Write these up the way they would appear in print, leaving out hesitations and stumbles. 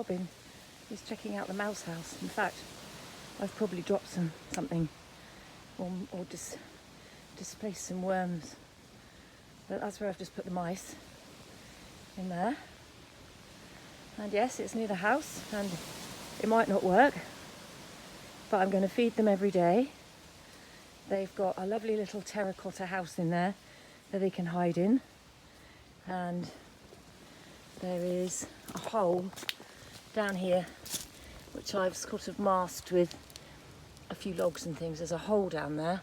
Robin is checking out the mouse house. In fact, I've probably dropped something or displaced some worms. But that's where I've just put the mice in there. And yes, it's near the house and it might not work, but I'm going to feed them every day. They've got a lovely little terracotta house in there that they can hide in. And there is a hole down here which I've sort of masked with a few logs and things. There's a hole down there.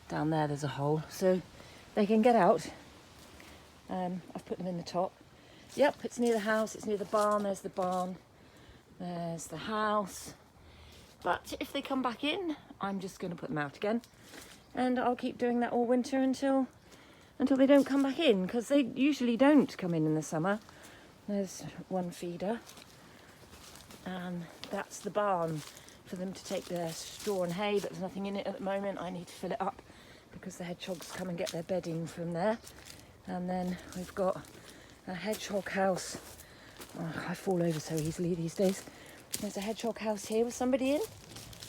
Down there there's a hole, so they can get out. I've put them in the top. Yep, it's near the house, it's near the barn. There's the barn, there's the house. But if they come back in, I'm just going to put them out again. And I'll keep doing that all winter until they don't come back in, because they usually don't come in the summer. There's one feeder, and that's the barn for them to take their straw and hay, but there's nothing in it at the moment. I need to fill it up because the hedgehogs come and get their bedding from there. And then we've got a hedgehog house. Oh, I fall over so easily these days. There's a hedgehog house here with somebody in.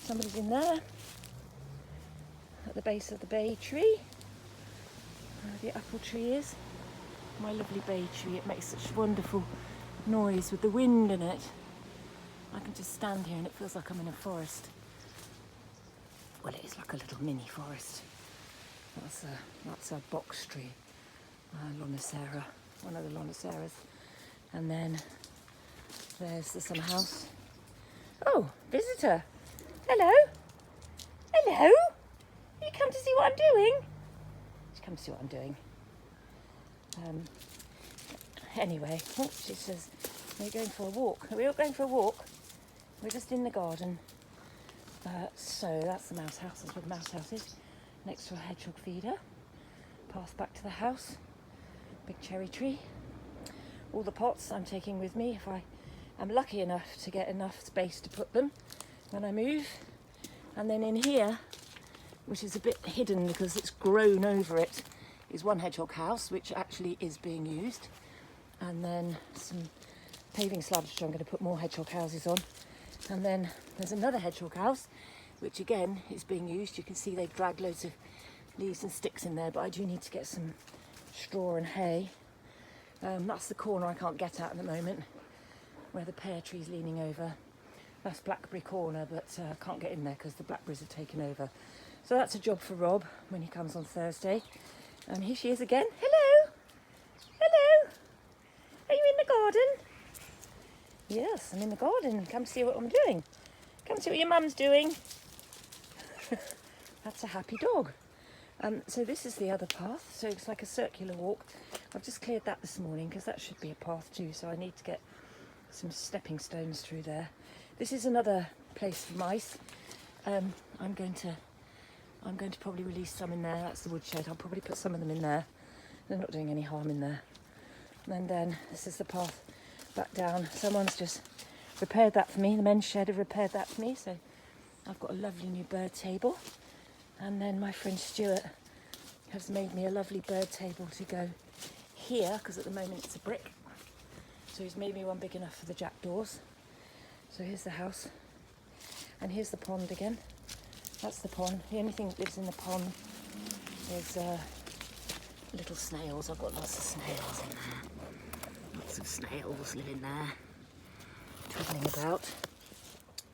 Somebody's in there at the base of the bay tree. The apple tree is. My lovely bay tree. It makes such wonderful noise with the wind in it. I can just stand here and it feels like I'm in a forest. Well, it is like a little mini forest. That's a box tree. Lonicera, one of the Loniceras. And then there's the summer house. Oh, visitor. Hello. Hello. You come to see what I'm doing? You come to see what I'm doing. Anyway, she says, we're going for a walk. Are we all going for a walk? We're just in the garden. So that's the mouse house. That's where the mouse house is. Next to a hedgehog feeder. Path back to the house. Big cherry tree. All the pots I'm taking with me if I am lucky enough to get enough space to put them when I move. And then in here, which is a bit hidden because it's grown over it, is one hedgehog house which actually is being used. And then some paving slabs which I'm going to put more hedgehog houses on. And then there's another hedgehog house which again is being used. You can see they've dragged loads of leaves and sticks in there, but I do need to get some straw and hay. That's the corner I can't get at the moment, where the pear tree's leaning over. That's Blackberry Corner, but I can't get in there because the blackberries have taken over. So that's a job for Rob when he comes on Thursday. And here she is again. Hello! Hello! Are you in the garden? Yes, I'm in the garden. Come see what I'm doing. Come see what your mum's doing. That's a happy dog. So this is the other path, so it's like a circular walk. I've just cleared that this morning because that should be a path too, so I need to get some stepping stones through there. This is another place for mice. I'm going to probably release some in there. That's the woodshed. I'll probably put some of them in there. They're not doing any harm in there. And then this is the path back down. Someone's just repaired that for me. The men's shed have repaired that for me, so I've got a lovely new bird table. And then my friend Stuart has made me a lovely bird table to go here, because at the moment it's a brick. So he's made me one big enough for the jackdaws. So here's the house. And here's the pond again. That's the pond. The only thing that lives in the pond is little snails. I've got lots of snails in there. Lots of snails live in there, twiddling about.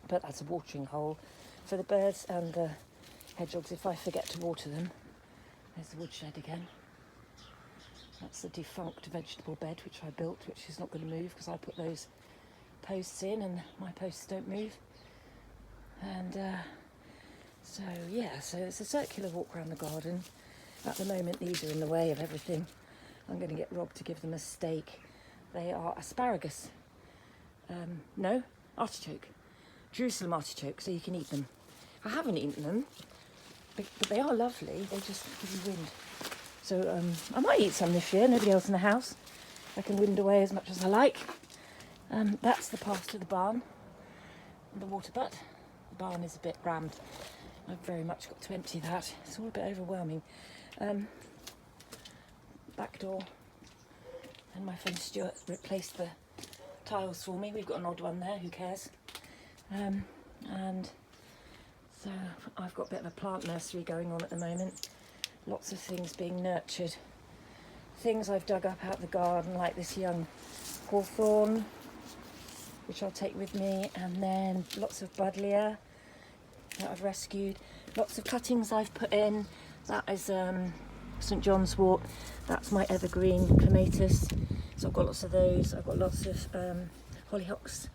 But that's a watering hole for the birds and the hedgehogs if I forget to water them. There's the woodshed again. That's the defunct vegetable bed which I built, which is not going to move because I put those posts in and my posts don't move. And so it's a circular walk around the garden. At the moment these are in the way of everything. I'm going to get Rob to give them a steak. They are asparagus. No, artichoke. Jerusalem artichoke, so you can eat them. I haven't eaten them, but they are lovely. They just give you wind. So I might eat some this year. Nobody else in the house. I can wind away as much as I like. That's the path to the barn, the water butt. The barn is a bit rammed. I've very much got to empty that. It's all a bit overwhelming. Back door. And my friend Stuart replaced the tiles for me. We've got an odd one there, who cares? And so I've got a bit of a plant nursery going on at the moment. Lots of things being nurtured. Things I've dug up out of the garden, like this young hawthorn, which I'll take with me, and then lots of buddleia that I've rescued. Lots of cuttings I've put in. That is St John's wort. That's my evergreen clematis. So I've got lots of those. I've got lots of hollyhocks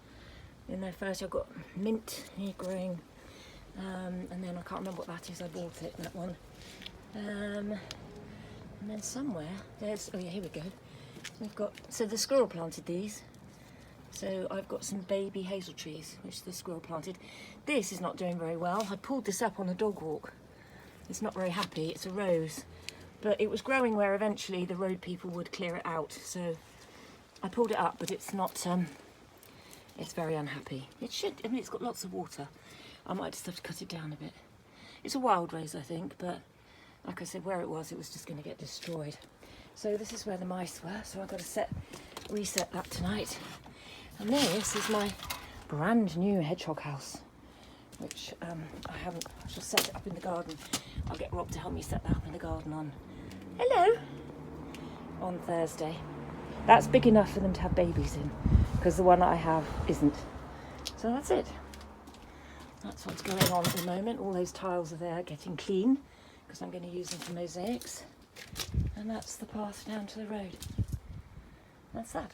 in there first. I've got mint here growing. And then I can't remember what that is. I bought it, that one. And then somewhere there's, oh yeah, here we go. We've got, so the squirrel planted these. So I've got some baby hazel trees, which the squirrel planted. This is not doing very well. I pulled this up on a dog walk. It's not very happy. It's a rose. But it was growing where eventually the road people would clear it out. So I pulled it up, but it's not, it's very unhappy. It should, I mean, it's got lots of water. I might just have to cut it down a bit. It's a wild rose, I think, but like I said, where it was just going to get destroyed. So this is where the mice were, so I've got to reset that tonight. And this is my brand new hedgehog house, which I shall set it up in the garden. I'll get Rob to help me set that up in the garden on Thursday. That's big enough for them to have babies in, because the one I have isn't. So that's it. That's what's going on at the moment. All those tiles are there getting clean, because I'm going to use them for mosaics. And that's the path down to the road. That's that.